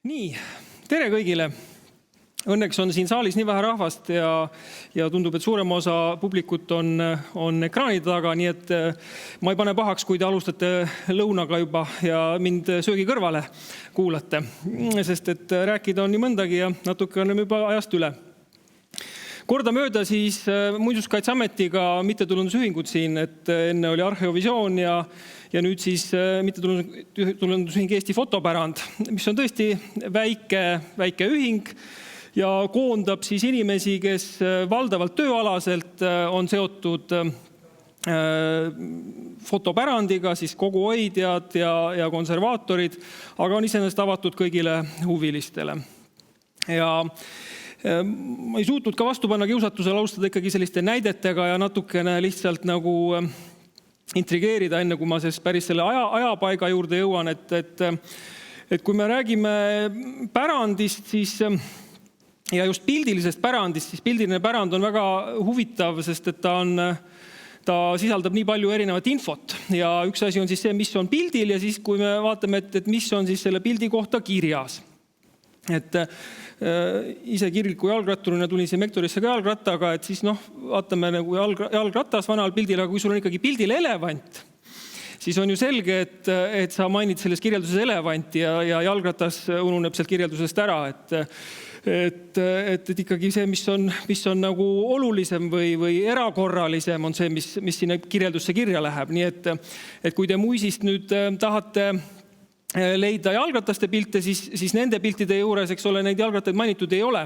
Nii, tere kõigile! Õnneks on siin saalis nii vähe rahvast ja tundub, et suurem osa publikut on ekraanide taga, nii et ma ei pane pahaks, kui te alustate lõunaga juba ja mind söögi kõrvale kuulate, sest et rääkida on nii mõndagi ja natuke on juba ajast üle. Kordamööda siis Muinsuskaitseametiga mittetulundusühingud siin, et enne oli Arheovisioon ja nüüd siis mittetulundusühing Eesti Fotopärand, mis on tõesti väike ühing ja koondab siis inimesi, kes valdavalt tööalaselt on seotud fotopärandiga, siis koguhoidjad ja konservaatorid, aga on iseenesest avatud kõigile huvilistele. Ja ma ei suutnud ka vastu panna kiusatusele alustada ikkagi selliste näidetega ja natukene lihtsalt nagu intrigeerida, enne kui ma päris selle ajapaiga juurde jõuan, et kui me räägime pärandist, siis ja just pildilisest pärandist, siis pildiline pärand on väga huvitav, sest et ta sisaldab nii palju erinevat infot. Ja üks asi on siis see, mis on pildil ja siis kui me vaatame, et mis on siis selle pildi kohta kirjas. Et ise kirgliku jalgratturina tulin siin Mektorisse ka jalgrattaga, et siis vaatame nagu jalgratas vanal pildil, aga kui sul on ikkagi pildil elevant, siis on ju selge, et sa mainid selles kirjelduses elevanti ja jalgratas ununeb sealt kirjeldusest ära, et ikkagi see, mis on nagu olulisem või erakorralisem, on see, mis sinna kirjeldusse kirja läheb. Nii et kui te muisist nüüd tahate leida jalgrataste pilte, siis nende piltide juures, eks ole, neid jalgrattaid mainitud ei ole.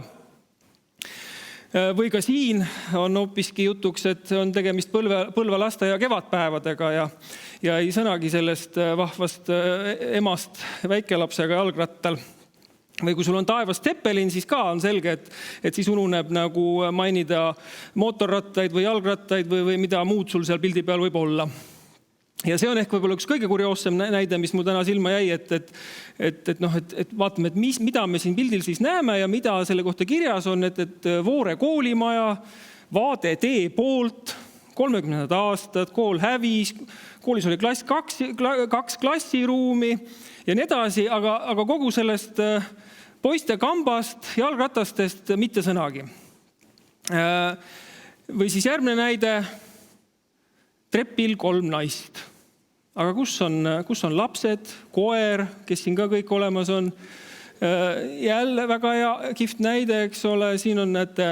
Või ka siin on hoopiski jutuks, et on tegemist põlvelaste ja kevadpäevadega ja ei sõnagi sellest vahvast emast väikelapsega jalgrattal. Või kui sul on taevas Zeppelin, siis ka on selge, et siis ununeb nagu mainida mootorrattaid või jalgrattaid või mida muud sul seal pildi peal võib olla. Ja see on ehk võib-olla üks kõige kurioossem näide, mis mul täna silma jäi, et vaatame, et mida me siin pildil siis näeme ja mida selle kohta kirjas on, et Voore koolimaja, vaade tee poolt, 30 aastat, kool hävis, koolis oli kaks klassiruumi ja nii edasi, aga kogu sellest poiste kambast, jalgratastest mitte sõnagi. Või siis järgmine näide, trepil 3 naist. Aga kus on lapsed, koer, kes siin ka kõik olemas on? Jälle väga hea kihvt näide, eks ole. Siin on näete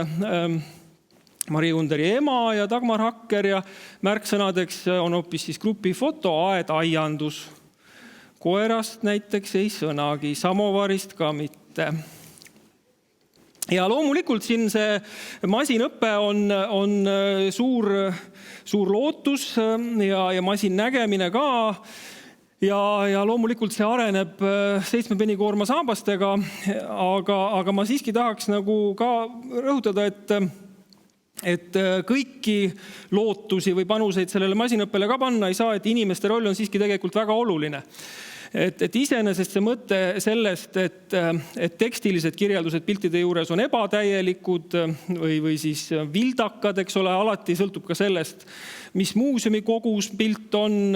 Mari Underi ema ja Dagmar Hakker ja märksõnadeks on hoopis siis grupi foto, aed, aiandus. Koerast näiteks ei sõnagi, samovarist ka mitte. Ja loomulikult siin see masinõppe on suur lootus ja masin nägemine ka ja loomulikult see areneb 7 penikoorma saabastega, aga ma siiski tahaks nagu ka rõhutada, et kõiki lootusi või panuseid sellele masinõppele ka panna ei saa, et inimeste roll on siiski tegelikult väga oluline. Et iseenesest see mõte sellest, et tekstilised kirjeldused piltide juures on ebatäielikud või siis vildakad, eks ole, alati sõltub ka sellest, mis muuseumi kogus pilt on,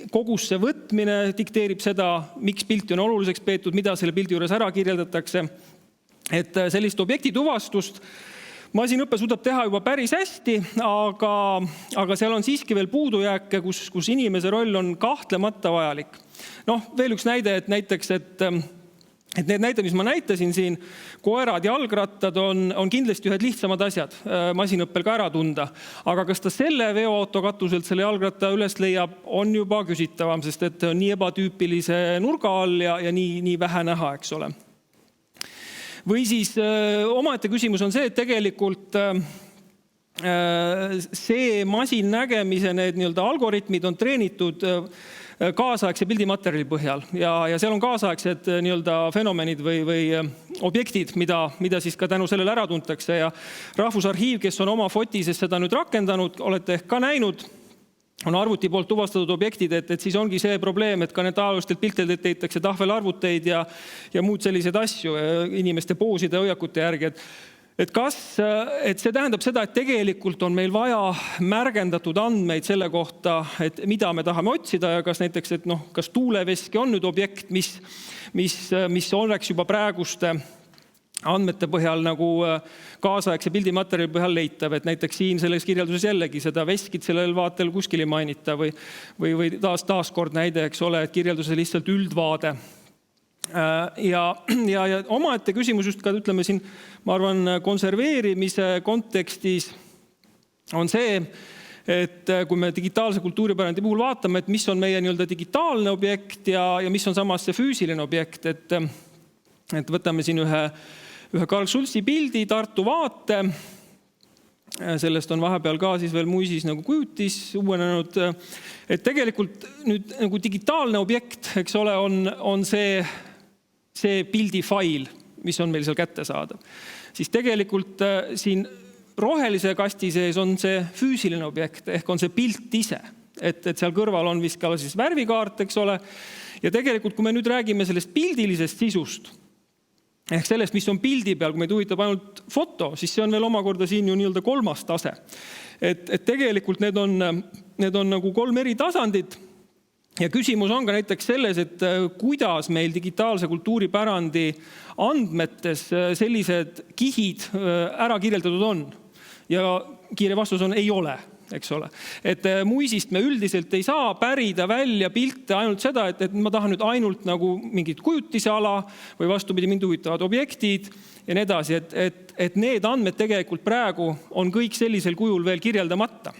kogusse võtmine dikteerib seda, miks pilti on oluliseks peetud, mida selle pildi juures ära kirjeldatakse. Et sellist objektituvastust masinõppe suudab teha juba päris hästi, aga seal on siiski veel puudujääke, kus inimese roll on kahtlemata vajalik. Veel üks näide, et näiteks, et need näite, mis ma näitasin siin, koerad, jalgrattad on kindlasti ühed lihtsamad asjad masinõppel ka ära tunda. Aga kas ta selle veoauto katuselt selle jalgratta üles leiab, on juba küsitavam, sest et on nii ebatüüpilise nurga all ja nii vähe näha, eks ole. Või siis omaette küsimus on see, et tegelikult see masin nägemise need nii-öelda algoritmid on treenitud kaasaegse pildimaterjali põhjal ja seal on kaasaegsed nii-öelda fenomenid või objektid, mida siis ka tänu sellele ära tuntakse ja Rahvusarhiiv, kes on oma fotises seda nüüd rakendanud, olete ehk ka näinud, on arvuti poolt tuvastatud objektid, et siis ongi see probleem, et ka need ajaloostelt piltidelt teitakse tahvelarvuteid ja muud sellised asju inimeste pooside ja hoiakute järgi. et see tähendab seda, et tegelikult on meil vaja märgendatud andmeid selle kohta, et mida me tahame otsida ja kas näiteks, et kas tuuleveski on nüüd objekt, mis oleks juba praeguste andmete põhjal nagu kaasaegse pildimaterjali põhjal leitav, et näiteks siin selles kirjelduses jällegi seda veskit sellel vaatel kuskil ei mainita või taaskord näide, eks ole, et kirjelduse lihtsalt üldvaade. Ja omaette küsimus just ka, ütleme siin, ma arvan, konserveerimise kontekstis on see, et kui me digitaalse kultuuripärandi puhul vaatame, et mis on meie nii-öelda digitaalne objekt ja mis on samas see füüsiline objekt, et võtame siin ühe Karl Schultzi pildi Tartu vaate. Sellest on vahepeal ka siis veel muisis nagu kujutis uuenenud. Et tegelikult nüüd nagu digitaalne objekt, eks ole, on see pildifail, mis on meil seal kätte saada. Siis tegelikult siin rohelise kasti sees on see füüsiline objekt, ehk on see pilt ise. Et seal kõrval on vist ka siis värvikaart, eks ole. Ja tegelikult, kui me nüüd räägime sellest pildilisest sisust, ehk sellest, mis on pildi peal, kui meid huvitab ainult foto, siis see on veel omakorda siin ju nii-öelda kolmas tase. Et tegelikult need on nagu 3 eri tasandid. Ja küsimus on ka näiteks selles, et kuidas meil digitaalse kultuuripärandi andmetes sellised kihid ära kirjeldatud on. Ja kiire vastus on, ei ole. Eks ole. Et muisist me üldiselt ei saa pärida välja pilte ainult seda, et ma tahan nüüd ainult nagu mingit kujutise ala või vastupidi mind huvitavad objektid ja nii edasi, et need andmed tegelikult praegu on kõik sellisel kujul veel kirjeldamata.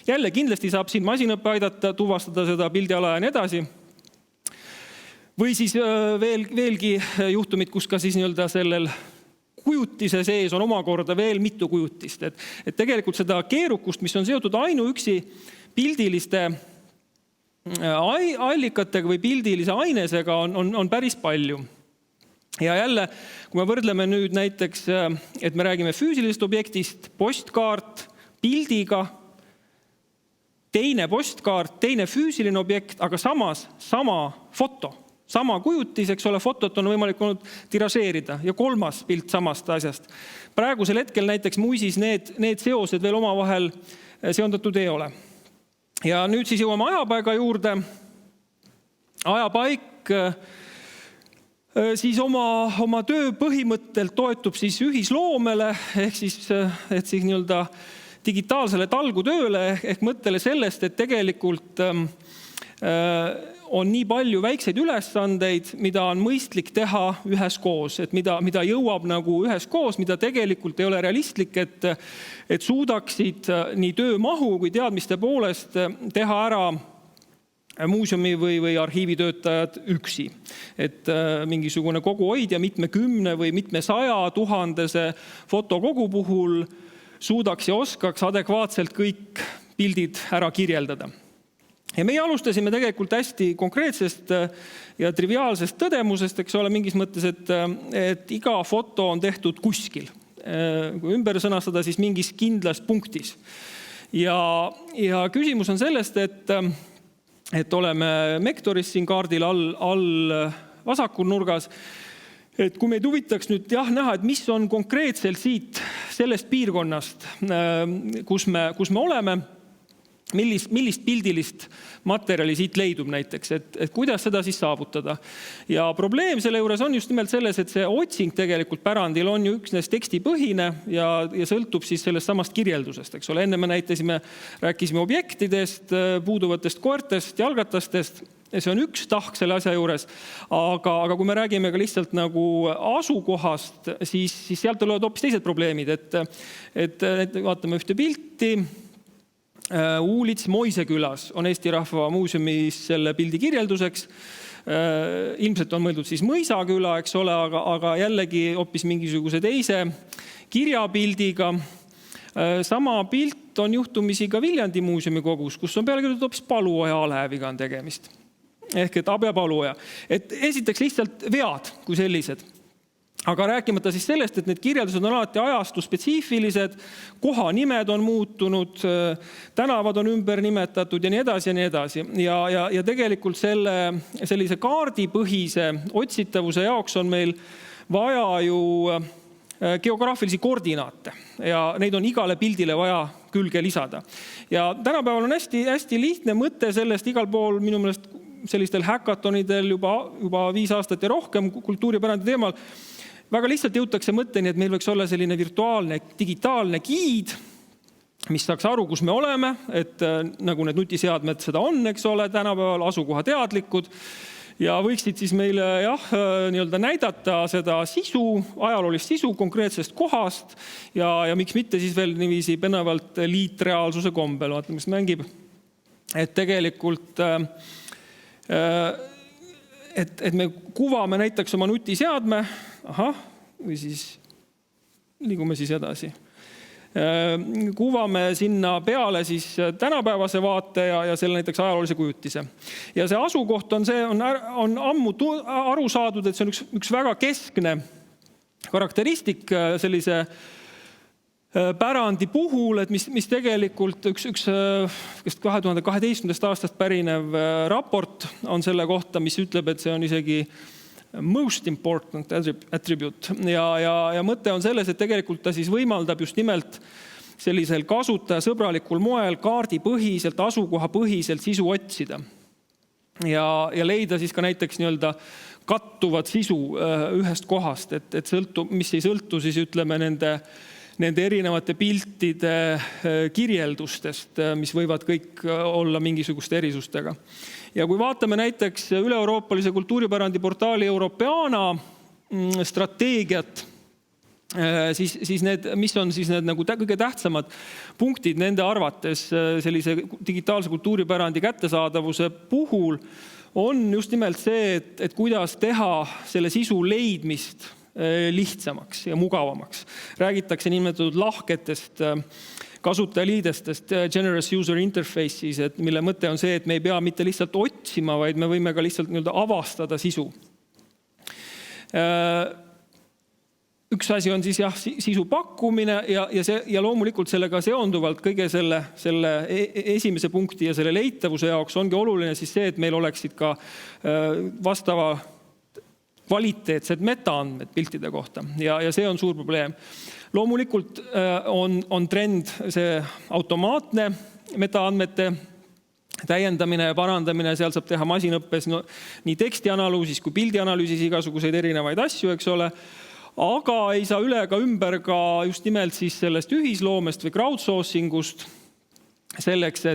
Jälle kindlasti saab siin masinõppe aidata, tuvastada seda pildiala ja nii edasi. Või siis veelgi juhtumid, kus ka siis nii-öelda sellel kujutise sees on omakorda veel mitu kujutist. Et tegelikult seda keerukust, mis on seotud ainuüksi pildiliste allikatega või pildilise ainesega, on päris palju. Ja jälle, kui me võrdleme nüüd näiteks, et me räägime füüsilisest objektist, postkaart, pildiga, teine postkaart, teine füüsiline objekt, aga samas sama foto. Sama kujutis, eks ole, fotot on võimalik olnud tiražeerida ja 3. pilt samast asjast. Praegusel hetkel näiteks muisis need seosed veel omavahel seondatud ei ole. Ja nüüd siis jõuame ajapaiga juurde. Ajapaik siis oma töö põhimõttelt toetub siis ühisloomele ehk siis nii-öelda digitaalsele talgutööle ehk mõttele sellest, et tegelikult on nii palju väikseid ülesandeid, mida on mõistlik teha üheskoos, et mida jõuab nagu üheskoos, mida tegelikult ei ole realistlik, et suudaksid nii töömahu kui teadmiste poolest teha ära muuseumi või arhiivitöötajad üksi. Et mingisugune koguhoidja mitmekümne või mitmesaja tuhandese fotokogu puhul suudaks ja oskaks adekvaatselt kõik pildid ära kirjeldada. Ja meie alustasime tegelikult hästi konkreetsest ja triviaalsest tõdemusest, eks ole, mingis mõttes, et iga foto on tehtud kuskil. Kui ümber sõnastada, siis mingis kindlas punktis. Ja küsimus on sellest, et oleme Mektoris siin kaardil all vasakul nurgas, et kui meid huvitaks nüüd näha, et mis on konkreetselt siit sellest piirkonnast, kus me oleme, millist pildilist materjali siit leidub näiteks, et kuidas seda siis saavutada. Ja probleem selle juures on just nimelt selles, et see otsing tegelikult pärandil on ju üksnes tekstipõhine ja sõltub siis sellest samast kirjeldusest. Eks ole, enne me rääkisime objektidest, puuduvatest koertest, jalgatastest. See on üks tahk selle asja juures, aga kui me räägime ka lihtsalt nagu asukohast, siis sealt tulevad hoopis teised probleemid, et vaatame ühte pilti. Uulits Moisekülas on Eesti Rahva Muuseumis selle pildi kirjelduseks. Ilmselt on mõeldud siis Mõisaküla, eks ole, aga jällegi hoopis mingisuguse teise kirjapildiga. Sama pilt on juhtumisi ka Viljandi muuseumi kogus, kus on peale kirjutatud hoopis Paluoja alehääviga on tegemist. Ehk et Abja Paluoja. Et esiteks lihtsalt vead kui sellised. Aga rääkimata siis sellest, et need kirjeldused on alati ajastu spetsiifilised, kohanimed on muutunud, tänavad on ümber nimetatud ja nii edasi ja nii edasi. Ja tegelikult sellise kaardipõhise otsitavuse jaoks on meil vaja ju geograafilisi koordinaate ja neid on igale pildile vaja külge lisada. Ja tänapäeval on hästi lihtne mõte sellest igal pool minu meelest sellistel häkatonidel juba 5 aastat ja rohkem kultuuripärandi teemal. Väga lihtsalt jõutakse mõtteni, et meil võiks olla selline virtuaalne, digitaalne giid, mis saaks aru, kus me oleme, et nagu need nutiseadmed seda on, eks ole, tänapäeval asukoha teadlikud ja võiksid siis meile nii-öelda näidata seda sisu, ajaloolist sisu konkreetsest kohast ja miks mitte siis veel niiviisi penavalt liitreaalsuse kombel, vaata, mis mängib. Et tegelikult et me kuvame näiteks oma nutiseadme, või siis liigume siis edasi. Kuvame sinna peale siis tänapäevase vaate ja selle näiteks ajaloolise kujutise. Ja see asukoht on ammu aru saadud, et see on üks väga keskne karakteristik sellise pärandi puhul, et mis tegelikult üks 2012. aastast pärinev raport on selle kohta, mis ütleb, et see on isegi most important attribute ja mõte on selles, et tegelikult ta siis võimaldab just nimelt sellisel kasutajasõbralikul moel kaardipõhiselt, asukohapõhiselt sisu otsida ja leida siis ka näiteks nii-öelda kattuvat sisu ühest kohast, mis ei sõltu siis ütleme nende erinevate piltide kirjeldustest, mis võivad kõik olla mingisuguste erisustega. Ja kui vaatame näiteks üle-euroopalise kultuuripärandi portaali Europeana strateegiat, siis mis on siis need nagu kõige tähtsamad punktid nende arvates sellise digitaalse kultuuripärandi kättesaadavuse puhul, on just nimelt see, et kuidas teha selle sisu leidmist lihtsamaks ja mugavamaks. Räägitakse nimetatud lahketest kasutajaliidestest, generous user interfaces, mille mõte on see, et me ei pea mitte lihtsalt otsima, vaid me võime ka lihtsalt avastada sisu. Üks asi on siis sisu pakkumine ja loomulikult sellega seonduvalt kõige selle esimese punkti ja selle leitavuse jaoks ongi oluline siis see, et meil oleksid ka vastava kvaliteetsed metaandmed piltide kohta ja see on suur probleem. Loomulikult on trend see automaatne metaandmete täiendamine ja parandamine, seal saab teha masinõppes nii tekstianalüüsis kui pildianalüüsis igasuguseid erinevaid asju, eks ole, aga ei saa üle ega ümber ka just nimelt siis sellest ühisloomest või crowdsourcingust selleks,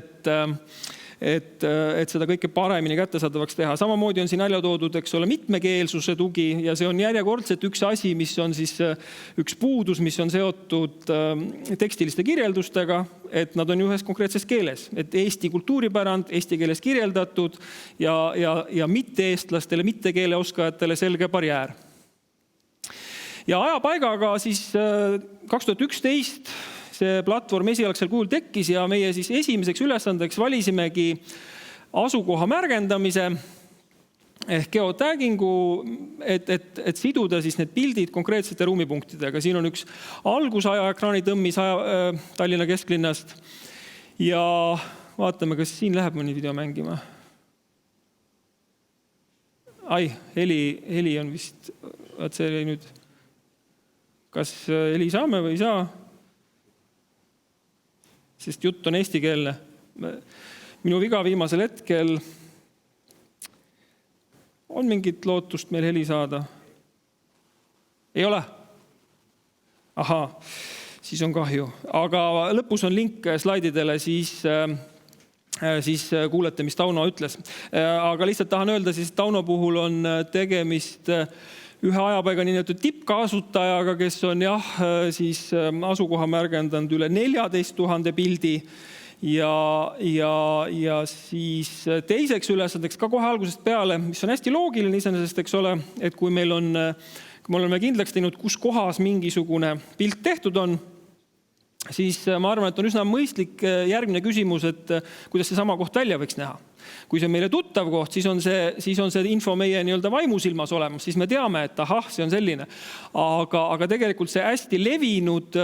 et seda kõike paremini kättesaadavaks teha. Samamoodi on siin välja toodud, eks ole, mitmekeelsuse tugi ja see on järjekordselt üks asi, mis on siis üks puudus, mis on seotud tekstiliste kirjeldustega, et nad on ühes konkreetses keeles, et eesti kultuuripärand, eesti keeles kirjeldatud ja mitte-eestlastele, mitte keeleoskajatele selge barjäär. Ja ajapaigaga siis 2011 see platvorm esialgsel kujul tekkis ja meie siis esimeseks ülesandeks valisimegi asukoha märgendamise ehk geotaggingu, et siduda siis need pildid konkreetsete ruumipunktidega. Siin on üks algusaja ekraanitõmmis Tallinna kesklinnast ja vaatame, kas siin läheb mõni video mängima. Heli on vist, see oli nüüd, kas heli saame või ei saa? Sest jutt on eestikeelne. Minu viga viimasel hetkel on mingit lootust meil heli saada. Ei ole? Siis on kahju. Aga lõpus on link slaididele, siis kuulete, mis Tauno ütles. Aga lihtsalt tahan öelda, siis Tauno puhul on tegemist ühe ajapaiga nii tippkasutajaga, kes on siis asukoha märgendanud üle 14 000 pildi ja siis teiseks ülesandeks ka kohe algusest peale, mis on hästi loogiline iseenesest, eks ole, et kui me oleme kindlaks teinud, kus kohas mingisugune pilt tehtud on, siis ma arvan, et on üsna mõistlik järgmine küsimus, et kuidas see sama koht välja võiks näha. Kui see on meile tuttav koht, siis on see info meie nii-öelda vaimusilmas olemas, siis me teame, et see on selline. Aga tegelikult see hästi levinud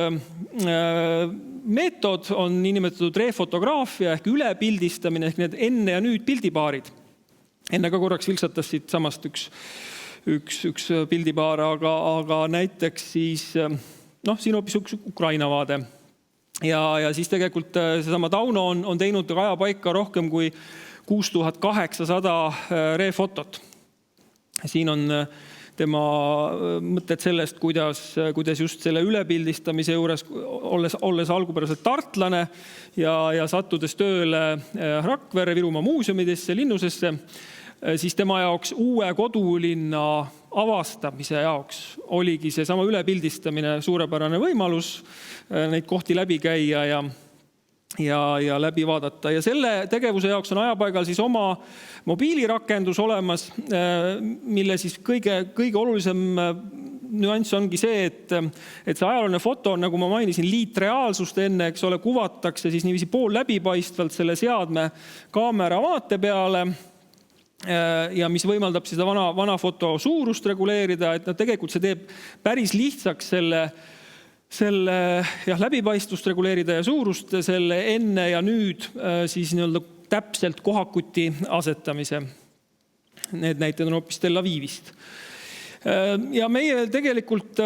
meetod on niinimetatud refotograafia ehk ülepildistamine ehk need enne ja nüüd pildipaarid. Enne ka korraks vilksatas siit samast üks pildipaar, aga näiteks siis, siin hoopis üks Ukraina vaade. Ja siis tegelikult seesama Tauno on teinud ajapaika rohkem kui 6800 refotot. Siin on tema mõtted sellest, kuidas just selle ülepildistamise juures, olles algupäraselt tartlane ja sattudes tööle Rakvere Virumaa muuseumidesse, linnusesse, siis tema jaoks uue kodulinna avastamise jaoks oligi seesama ülepildistamine suurepärane võimalus neid kohti läbi käia ja läbi vaadata. Ja selle tegevuse jaoks on ajapaigal siis oma mobiilirakendus olemas, mille siis kõige olulisem nüanss ongi see, et see ajalooline foto on, nagu ma mainisin, liitreaalsust enne, eks ole, kuvatakse siis niiviisi pool läbipaistvalt selle seadme kaamera vaate peale ja mis võimaldab seda vana foto suurust reguleerida, et tegelikult see teeb päris lihtsaks selle läbipaistvust reguleerida ja suurust, selle enne ja nüüd siis nii-öelda täpselt kohakuti asetamise. Need näited on hoopis Tel Avivist. Ja meie tegelikult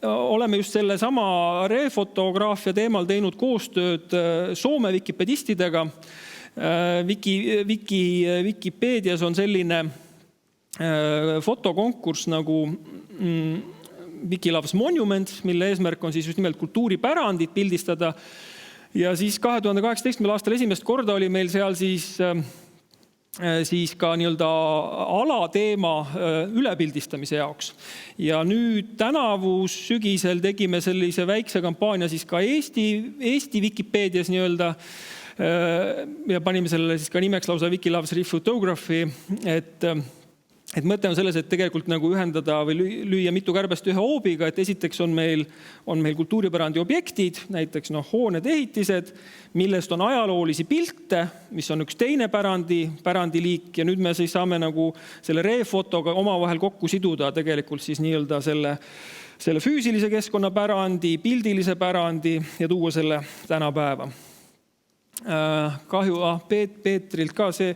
oleme just selle sama refotograafia teemal teinud koostööd Soome wikipedistidega. Wikipeedias on selline fotokonkurss nagu Wikiloves Monuments, mille eesmärk on siis just nimelt kultuuripärandit pildistada. Ja siis 2018. aastal esimest korda oli meil seal siis ka nii-öelda alateema ülepildistamise jaoks. Ja nüüd tänavu sügisel tegime sellise väikse kampaania siis ka Eesti Wikipeedias nii-öelda ja panime sellele siis ka nimeks lausa Wikiloves Refotography, et mõte on selles, et tegelikult nagu ühendada või lüüa mitu kärbest ühe hoobiga, et esiteks on meil kultuuripärandi objektid, näiteks hooned, ehitised, millest on ajaloolisi pilte, mis on üks teine pärandiliik ja nüüd me siis saame nagu selle refotoga omavahel kokku siduda tegelikult siis nii-öelda selle füüsilise keskkonna pärandi, pildilise pärandi ja tuua selle tänapäeva. Kahju Peetrilt ka see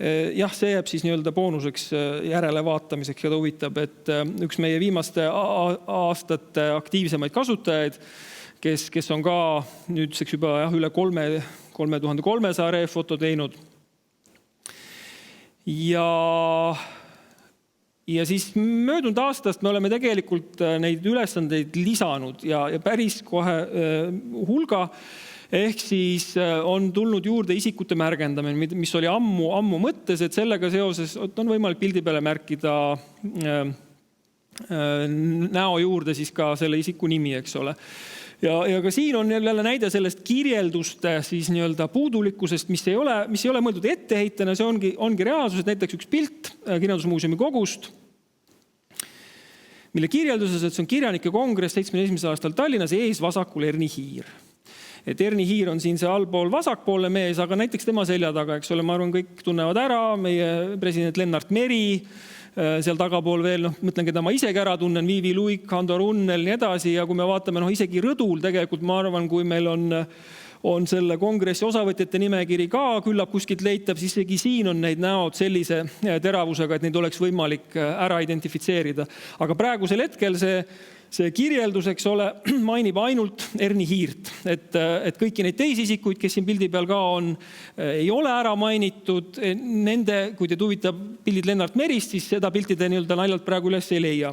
jääb siis nii-öelda boonuseks järele vaatamiseks ja ta huvitab, et üks meie viimaste aastate aktiivsemaid kasutajaid, kes on ka nüüdseks juba üle 3300 refoto teinud. Ja siis möödunud aastast me oleme tegelikult neid ülesandeid lisanud ja päris kohe hulga. Ehk siis on tulnud juurde isikute märgendamine, mis oli ammu mõttes, et sellega seoses on võimalik pildi peale märkida näo juurde siis ka selle isiku nimi, eks ole. Ja ka siin on jälle näide sellest kirjelduste siis nii-öelda puudulikkusest, mis ei ole mõeldud etteheitena, see ongi reaalsus, et näiteks üks pilt Kirjandusmuuseumi kogust, mille kirjelduses, et see on kirjanike kongress 71. aastal Tallinnas, ees vasakul Erni Hiir. Et Erni Hiir on siin see allpool vasakpoolne mees, aga näiteks tema selja taga, eks ole, ma arvan, kõik tunnevad ära, meie president Lennart Meri, seal tagapool veel, mõtlen, keda ma isegi ära tunnen, Viivi Luik, Hando Runnel, nii edasi, ja kui me vaatame, isegi rõdul tegelikult, ma arvan, kui meil on selle kongressi osavõtjate nimekiri ka küllap kuskilt leitab, siis isegi siin on neid näod sellise teravusega, et neid oleks võimalik ära identifitseerida. Aga praegusel hetkel see kirjeldus, eks ole, mainib ainult Erni Hiirt, et kõiki neid teisi isikuid, kes siin pildi peal ka on, ei ole ära mainitud. Nende, kui te huvitab pildid Lennart Merist, siis seda piltide nii-öelda naljalt praegu üles ei leia.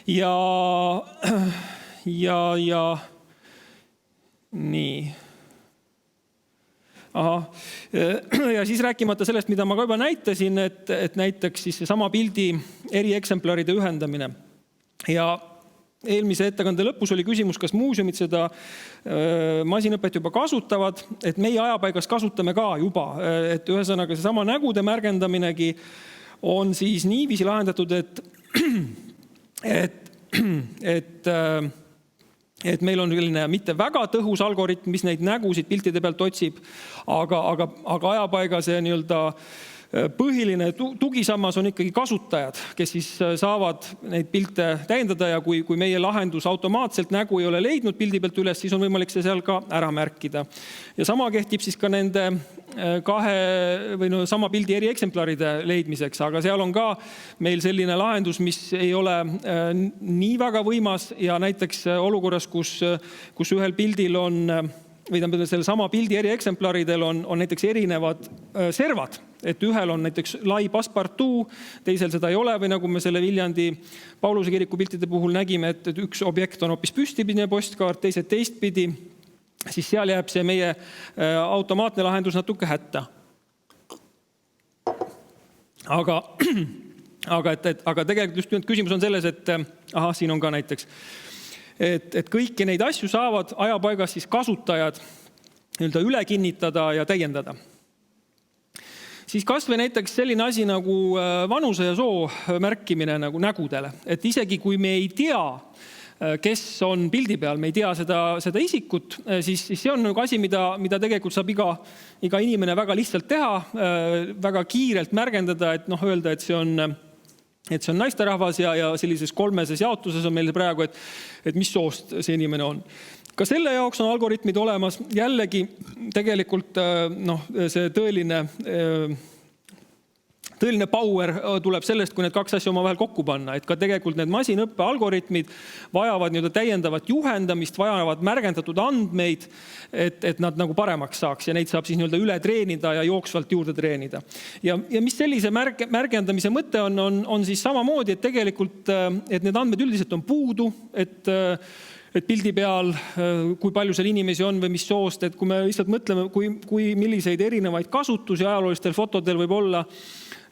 Ja nii. Ja siis rääkimata sellest, mida ma ka juba näitasin, et näiteks siis sama pildi eri eksemplaride ühendamine. Ja eelmise ettekande lõpus oli küsimus, kas muuseumid seda masinõpet juba kasutavad, et meie ajapaigas kasutame ka juba. Et ühesõnaga see sama nägude märgendaminegi on siis niiviisi lahendatud, et meil on mitte väga tõhus algoritm, mis neid nägusid piltide pealt otsib, aga ajapaiga see nii-öelda põhiline tugisammas on ikkagi kasutajad, kes siis saavad neid pilte täiendada ja kui meie lahendus automaatselt nägu ei ole leidnud pildi pealt üles, siis on võimalik see seal ka ära märkida. Ja sama kehtib siis ka nende sama pildi eri eksemplaride leidmiseks, aga seal on ka meil selline lahendus, mis ei ole nii väga võimas ja näiteks olukorras, kus ühel pildil on või selle sama pildi eri eksemplaridel on näiteks erinevad servad, et ühel on näiteks lai passepartout, teisel seda ei ole või nagu me selle Viljandi Pauluse kiriku piltide puhul nägime, et üks objekt on hoopis püstipidine postkaart, teised teistpidi, siis seal jääb see meie automaatne lahendus natuke hätta. Aga tegelikult just nüüd küsimus on selles, et siin on ka näiteks, et kõiki neid asju saavad ajapaigas siis kasutajad üle kinnitada ja täiendada. Siis kas või näiteks selline asi nagu vanuse ja soo märkimine nagu nägudele, et isegi kui me ei tea, kes on pildi peal, me ei tea seda isikut, siis see on nagu asi, mida tegelikult saab iga inimene väga lihtsalt teha, väga kiirelt märgendada, et öelda, et see on naisterahvas ja sellises kolmeses jaotuses on meil praegu, et mis soost see inimene on. Ka selle jaoks on algoritmid olemas. Jällegi tegelikult see tõeline power tuleb sellest, kui need kaks asja omavahel kokku panna, et ka tegelikult need masinõppe algoritmid vajavad täiendavat juhendamist, vajavad märgendatud andmeid, et nad nagu paremaks saaks ja neid saab siis üle treenida ja jooksvalt juurde treenida. Ja mis sellise märgendamise mõte on siis samamoodi, et tegelikult et need andmed üldiselt on puudu, et pildi peal, kui palju seal inimesi on või mis soost, et kui me lihtsalt mõtleme, kui milliseid erinevaid kasutusi ajaloolistel fotodel võib olla,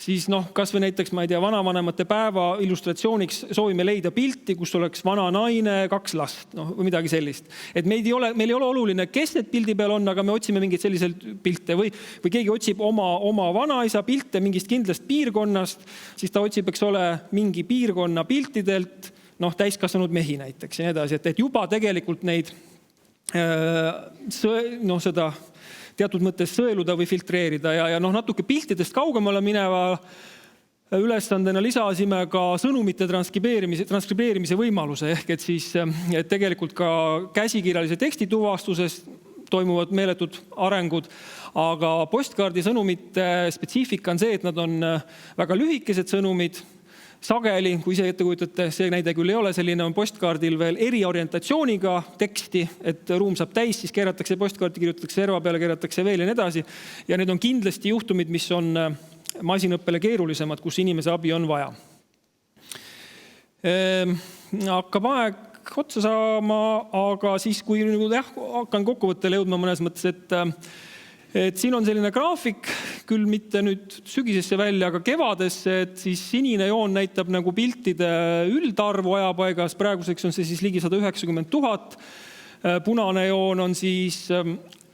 siis kas või näiteks, ma ei tea, vanavanemate päeva illustratsiooniks soovime leida pilti, kus oleks vana naine, 2 last, või midagi sellist. Et meil ei ole oluline, kes need pildi peal on, aga me otsime mingeid selliseid pilte või keegi otsib oma vanaisa pilte mingist kindlast piirkonnast, siis ta otsib, eks ole, mingi piirkonna piltidelt, täiskasvanud mehi näiteks ja nii edasi, et juba tegelikult neid seda teatud mõttes sõeluda või filtreerida ja natuke piltidest kaugemale mineva ülesandena lisasime ka sõnumite transkribeerimise võimaluse, ehk et tegelikult ka käsikirjalise teksti tuvastuses toimuvad meeletud arengud, aga postkaardi sõnumite spetsiifika on see, et nad on väga lühikesed sõnumid, sageli, kui ise ette kujutate, see näide küll ei ole, selline on postkaardil veel eriorientatsiooniga teksti, et ruum saab täis, siis keeratakse postkaarti, kirjutatakse serva peale, keeratakse veel ja nii edasi. Ja need on kindlasti juhtumid, mis on masinõppele keerulisemad, kus inimese abi on vaja. Hakkab aeg otsa saama, aga siis, kui hakkan kokkuvõttele jõudma mõnes mõttes, et siin on selline graafik, küll mitte nüüd sügisesse välja, aga kevadesse, et siis sinine joon näitab nagu piltide üldarvu ajapaigas, praeguseks on see siis ligi 190 000, punane joon on siis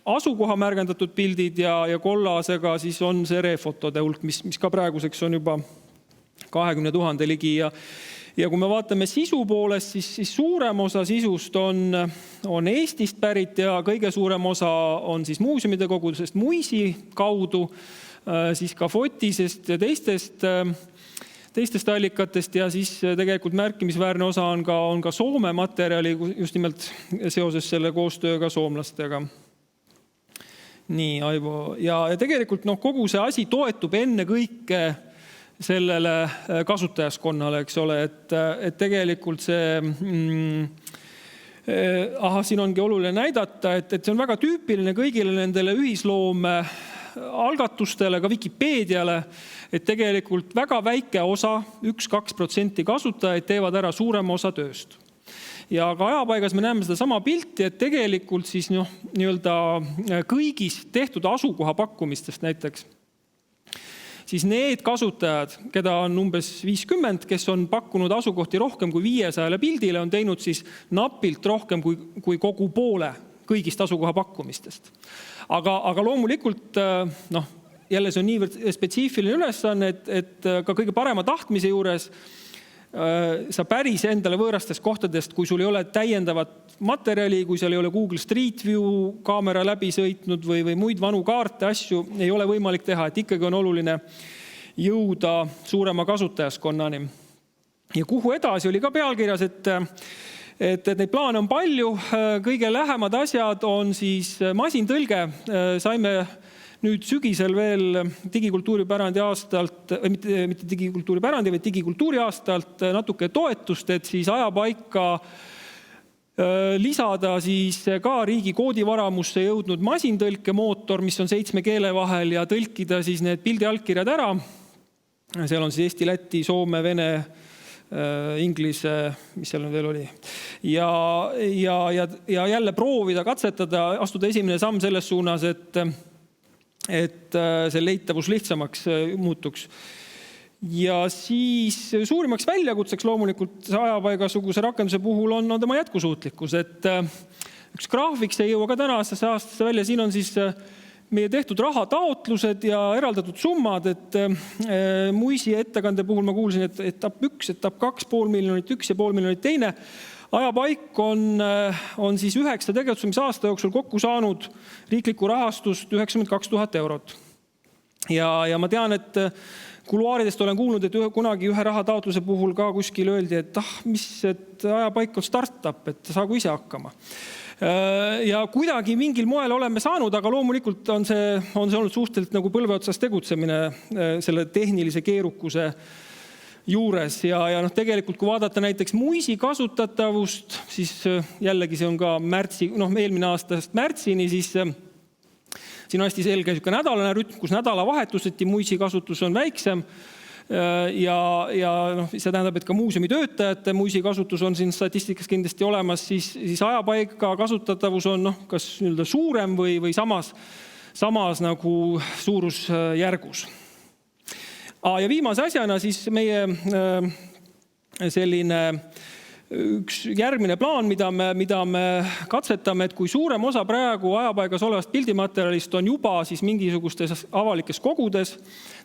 asukoha märgendatud pildid ja kollasega siis on see refotode hulk, mis ka praeguseks on juba 20 000 ligi ja kui me vaatame sisu poolest, siis suurem osa sisust on Eestist pärit ja kõige suurem osa on siis muuseumide kogudusest Muisi kaudu, siis ka Fotisest ja teistest allikatest ja siis tegelikult märkimisväärne osa on ka Soome materjali just nimelt seoses selle koostööga soomlastega. Nii, Aivo. Ja tegelikult kogu see asi toetub enne kõike sellele kasutajaskonnale, eks ole, et tegelikult see siin ongi oluline näidata, et see on väga tüüpiline kõigile nendele ühisloome algatustele, ka Wikipeediale, et tegelikult väga väike osa, 1-2% kasutajaid teevad ära suurema osa tööst. Ja ka ajapaigas me näeme seda sama pilti, et tegelikult siis kõigis tehtud asukoha pakkumistest näiteks, siis need kasutajad, keda on umbes 50, kes on pakkunud asukohti rohkem kui 500 pildile, on teinud siis napilt rohkem kui kogu poole kõigist asukoha pakkumistest. Aga loomulikult, jälle see on niivõrd spetsiifiline ülesanne, et ka kõige parema tahtmise juures sa päris endale võõrastest kohtadest, kui sul ei ole täiendavat materjali, kui seal ei ole Google Street View kaamera läbi sõitnud või muid vanu kaarte, asju ei ole võimalik teha, et ikkagi on oluline jõuda suurema kasutajaskonnani. Ja kuhu edasi oli ka pealkirjas, et neid plaane on palju, kõige lähemad asjad on siis masintõlge. Saime nüüd sügisel veel digikultuuripärandi aastalt, mitte digikultuuripärandi, vaid digikultuuri aastalt natuke toetust, et siis ajapaika lisada siis ka riigi koodivaramusse jõudnud masintõlkemootor, mis on 7 keele vahel ja tõlkida siis need pildiallkirjad ära. Seal on siis eesti, läti, soome, vene, inglise, mis seal veel oli. Ja jälle proovida, katsetada, astuda esimene samm selles suunas, et see leitavus lihtsamaks muutuks. Ja siis suurimaks väljakutseks loomulikult ajapaigasuguse rakenduse puhul on tema jätkusuutlikkus. Et üks graafik, see ei jõua ka tänasesse aastasse välja. Siin on siis meie tehtud rahataotlused ja eraldatud summad. Et Muisi ettekande puhul ma kuulsin, et etapp 1, etapp 2, 500 000 üks ja 500 000 teine. Ajapaik on siis 9 tegutsemise aasta jooksul kokku saanud riiklikku rahastust 92 000 eurot. Ja ma tean, et kuluaaridest olen kuulnud, et kunagi ühe rahataotluse puhul ka kuskil öeldi, et ajapaik on startup, et saagu ise hakkama. Ja kuidagi mingil moel oleme saanud, aga loomulikult on see olnud suhteliselt nagu põlve otsas tegutsemine selle tehnilise keerukuse juures. Ja tegelikult, kui vaadata näiteks Muisi kasutatavust, siis jällegi see on ka eelmine aastast märtsini, siis siin on hästi selge nädalane rütm, kus nädalavahetuseti Muisi kasutus on väiksem. Ja see tähendab, et ka muuseumi töötajate Muisi kasutus on siin statistikas kindlasti olemas, siis ajapaika kasutatavus on kas suurem või samas nagu suurusjärgus. Ja viimase asjana siis meie selline üks järgmine plaan, mida me katsetame, et kui suurem osa praegu ajapaigas olevast pildimaterjalist on juba siis mingisugustes avalikes kogudes,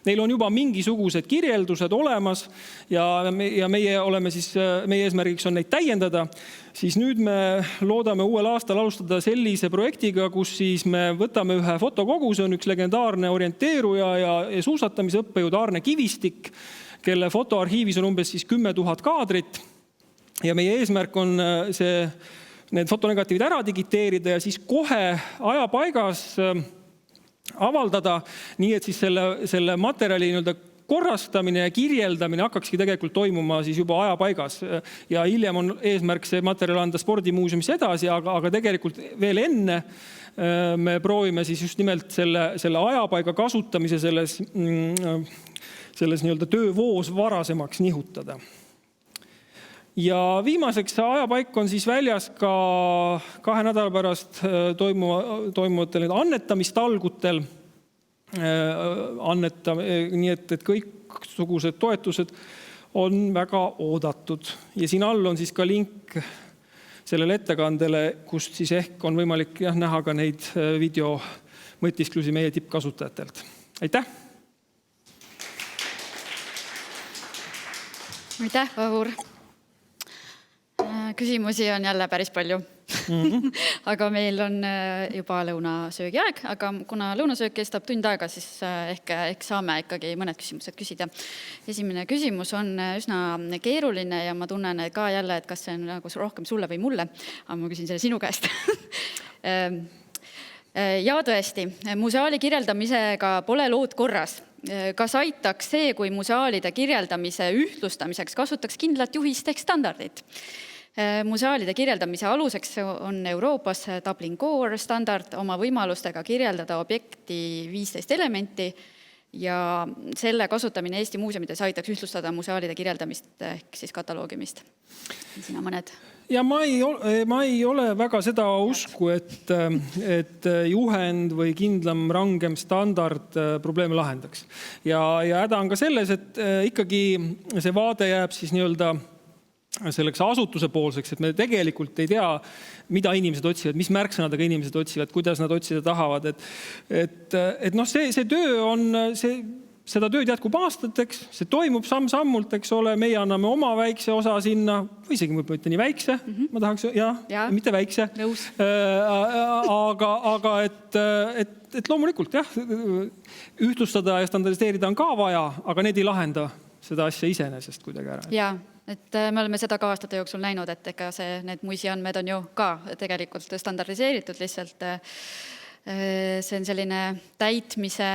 neil on juba mingisugused kirjeldused olemas ja meie eesmärgiks on neid täiendada, siis nüüd me loodame uuel aastal alustada sellise projektiga, kus siis me võtame ühe fotokogu, see on üks legendaarne orienteeruja ja suusatamise õppejõud Arne Kivistik, kelle fotoarhiivis on umbes siis 10 000 kaadrit. Ja meie eesmärk on need fotonegatiivid ära digiteerida ja siis kohe ajapaigas avaldada, nii et siis selle materjali korrastamine ja kirjeldamine hakkakski tegelikult toimuma siis juba ajapaigas. Ja hiljem on eesmärk see materjal anda spordimuuseumisse edasi, aga tegelikult veel enne me proovime siis just nimelt selle ajapaiga kasutamise selles töövoos varasemaks nihutada. Ja viimaseks ajapaik on siis väljas ka 2 nädala pärast toimuvatel annetamistalgutel. Nii et kõiksugused toetused on väga oodatud. Ja siin all on siis ka link sellele ettekandele, kust siis ehk on võimalik näha ka neid videomõtisklusi meie tippkasutajatelt. Aitäh! Aitäh, Vahur! Küsimusi on jälle päris palju. Aga meil on juba lõunasöögi aeg, aga kuna lõunasöök kestab tund aega, siis ehk saame ikkagi mõned küsimused küsida. Esimene küsimus on üsna keeruline ja ma tunnen ka jälle, et kas see on nagu rohkem sulle või mulle, aga ma küsin selle sinu käest. Ja tõesti, museaali kirjeldamisega pole lood korras. Kas aitaks see, kui museaalide kirjeldamise ühtlustamiseks kasutaks kindlat juhistekststandardit? Museaalide kirjeldamise aluseks on Euroopas Dublin Core standard oma võimalustega kirjeldada objekti 15 elementi ja selle kasutamine Eesti muuseumides aitaks ühtlustada museaalide kirjeldamist ehk siis kataloogimist. Sina mõned? Ja ma ei ole väga seda usku, et juhend või kindlam rangem standard probleeme lahendaks. Ja häda on ka selles, et ikkagi see vaade jääb siis selleks asutuse poolseks, et me tegelikult ei tea, mida inimesed otsivad, mis märksõnadega inimesed otsivad, kuidas nad otsida tahavad. See töö on, seda tööd jätkub aastateks, see toimub samm-sammult, eks ole, meie anname oma väikse osa sinna, või isegi võib mõtta nii väikse, ma tahaks, mitte väikse. Aga et loomulikult ühtlustada ja standardiseerida on ka vaja, aga need ei lahenda seda asja iseenesest kuidagi ära. Jaa. Et me oleme seda ka aastate jooksul näinud, et ega need Muisi andmed on ju ka tegelikult standardiseeritud lihtsalt See on selline täitmise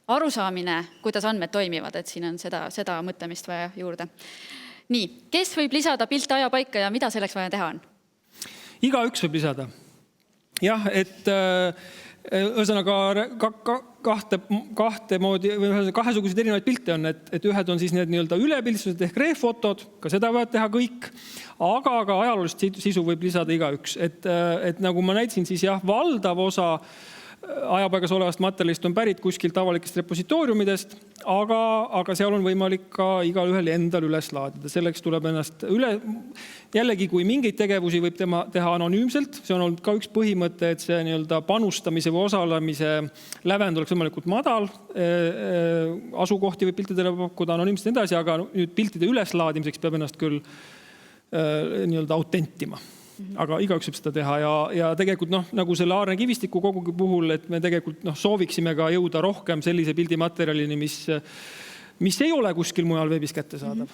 arusaamine, kuidas andmed toimivad, et siin on seda mõtlemist vaja juurde. Nii, kes võib lisada pilte ajapaika ja mida selleks vaja teha on? Igaüks võib lisada. Jah, et ühesõnaga kahesuguseid erinevaid pilte on, et ühed on siis need nii-öelda ülepildistused ehk reeffotod, ka seda võivad teha kõik, aga ka ajaloolist sisu võib lisada igaüks. Et nagu ma näitasin, siis jah, valdav osa ajapaigas olevast materjalist on pärit kuskilt avalikest repositooriumidest, aga seal on võimalik ka igal ühel endal üles laadida. Selleks tuleb ennast jällegi, kui mingeid tegevusi võib teha anonüümselt, see on olnud ka üks põhimõte, et see nii-öelda panustamise või osalemise lävend oleks võimalikult madal, asukohti või piltidele pakkuda anonüümselt edasi, aga nüüd piltide üleslaadimiseks peab ennast küll nii-öelda autentima. Aga igaüks võib seda teha ja tegelikult nagu selle Aarne kivistiku kogugi puhul, et me tegelikult sooviksime ka jõuda rohkem sellise pildimaterjalini, mis ei ole kuskil mujal veebis kätte saadav.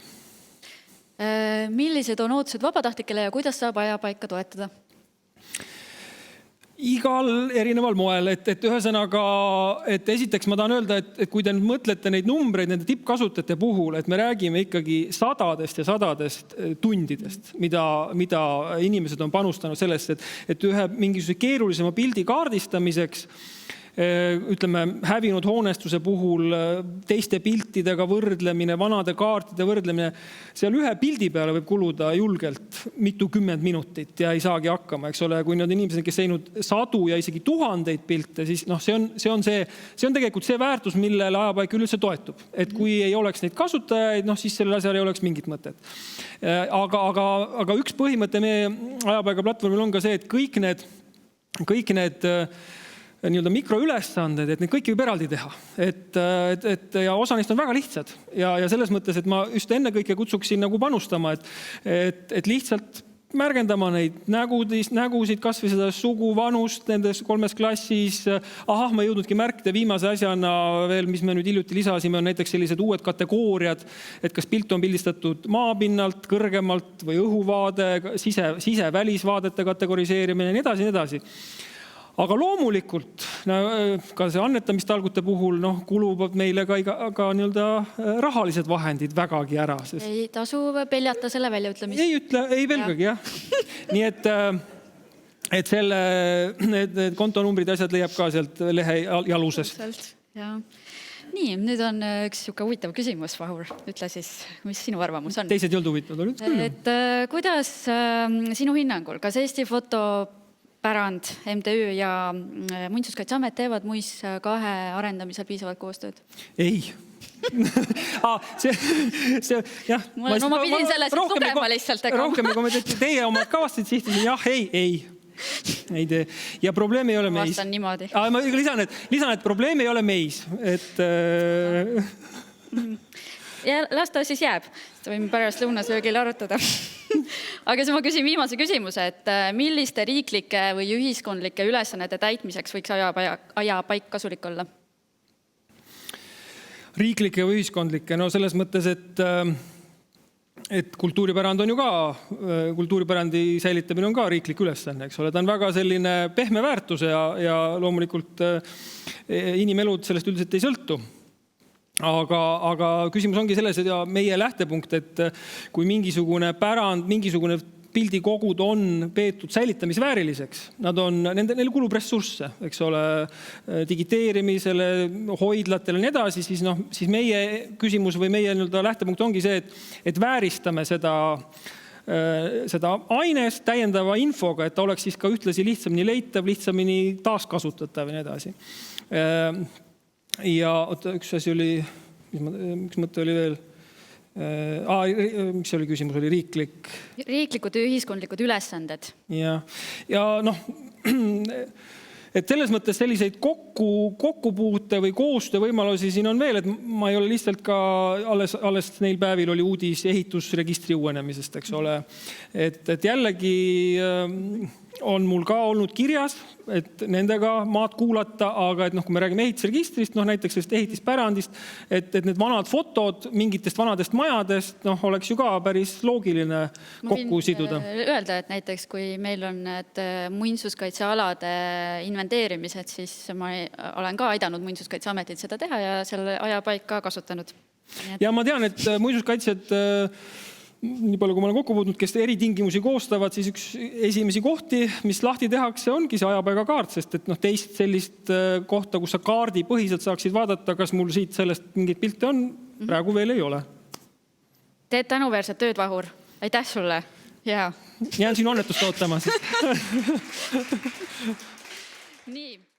Millised on ootused vabatahtlikele ja kuidas saab ajapaika toetada? Igal erineval moel, et ühesõnaga, et esiteks ma tahan öelda, et kui te mõtlete neid numbreid nende tippkasutajate puhul, et me räägime ikkagi sadadest ja sadadest tundidest, mida inimesed on panustanud sellest, et ühe mingisuguse keerulisema pildi kaardistamiseks, ütleme, hävinud hoonestuse puhul teiste piltidega võrdlemine, vanade kaartide võrdlemine, seal ühe pildi peale võib kuluda julgelt mitukümmend minutit ja ei saagi hakkama, eks ole, kui need inimesed, kes teinud sadu ja isegi tuhandeid pilte, siis see on tegelikult see väärtus, millele ajapaik üldse toetub. Et kui ei oleks neid kasutajaid, siis sellel asjal ei oleks mingit mõtet. Aga üks põhimõte meie ajapaiga platvormil on ka see, et kõik need nii-öelda mikroülesanded, et need kõik võib eraldi teha. Ja osa neist on väga lihtsad. Ja selles mõttes, et ma just enne kõike kutsuksin nagu panustama, et lihtsalt märgendama neid nägusid, kas või seda sugu, vanust nendes 3 klassis. Ma ei jõudnudki märkida viimase asjana veel, mis me nüüd hiljuti lisasime, on näiteks sellised uued kategooriad, et kas pilt on pildistatud maapinnalt, kõrgemalt või õhuvaade, sise-välisvaadete kategoriseerimine ja nii edasi, nii edasi. Aga loomulikult ka see annetamistalgute puhul kuluvad meile ka nii-öelda rahalised vahendid vägagi ära. Ei tasu peljata selle väljaütlemist. Ei pelgagi, jah. Nii et need kontonumbrid asjad leiab ka sealt lehe jalusest. Nii, nüüd on üks siuke huvitav küsimus, Vahur. Ütle siis, mis sinu arvamus on? Teised ei olnud huvitavad. Et kuidas sinu hinnangul, kas Eesti Fotopärand, MTÜ ja Muinsuskaitseamet teevad MUIS 2 arendamisel piisavalt koostööd? Ei. Jah. Ma pidin selle lugema lihtsalt. Rohkem teie omad kavastasid sihtisin, jah, ei tee. Ja probleem ei ole meis. Vastan niimoodi. Ma lisan, et probleem ei ole meis. Ja las ta siis jääb. Seda võime pärast lõunasöögil arutada. Aga siis ma küsin viimase küsimuse, et milliste riiklike või ühiskondlike ülesannete täitmiseks võiks ajapaik kasulik olla? Riiklike või ühiskondlike? Selles mõttes, et kultuuripärand on ju ka, kultuuripärandi säilitamine on ka riiklik ülesanne, eks ole. Ta on väga selline pehme väärtus ja loomulikult inimelud sellest üldiselt ei sõltu. Aga küsimus ongi selles, et meie lähtepunkt, et kui mingisugune pärand, mingisugune pildikogud on peetud säilitamisvääriliseks, neil kulub ressursse, eks ole, digiteerimisele, hoidlatele ja nii edasi, siis meie küsimus või meie lähtepunkt ongi see, et vääristame seda ainest täiendava infoga, et ta oleks siis ka ühtlasi lihtsamini leitav, lihtsamini taaskasutatav ja nii edasi. Ja üks asi oli, üks mõte oli veel, mis oli küsimus, oli riiklikud ja ühiskondlikud ülesanded. Ja et selles mõttes selliseid kokkupuute või koostöö võimalusi siin on veel, et ma ei ole lihtsalt ka alles neil päevil oli uudis ehitusregistri uuenemisest, eks ole. Et jällegi on mul ka olnud kirjas, et nendega maad kuulata, aga et kui me räägime ehitusregistrist, näiteks sellest ehitispärandist, et need vanad fotod mingitest vanadest majadest, oleks ju ka päris loogiline kokku siduda. Öelda, et näiteks kui meil on need muinsuskaitsealade inventeerimised, siis ma olen ka aidanud Muinsuskaitseametit seda teha ja selle ajapaika kasutanud. Ja ma tean, et muinsuskaitsjad, nii palju kui ma olen kokku puutunud, kes eritingimusi koostavad, siis üks esimesi kohti, mis lahti tehakse, ongi see ajapaigakaart, sest et teist sellist kohta, kus sa kaardi põhiselt saaksid vaadata, kas mul siit sellest mingit pilte on, praegu veel ei ole. Teed tänuväärset tööd, Vahur. Aitäh sulle. Jään sinu annetust ootama. Nii.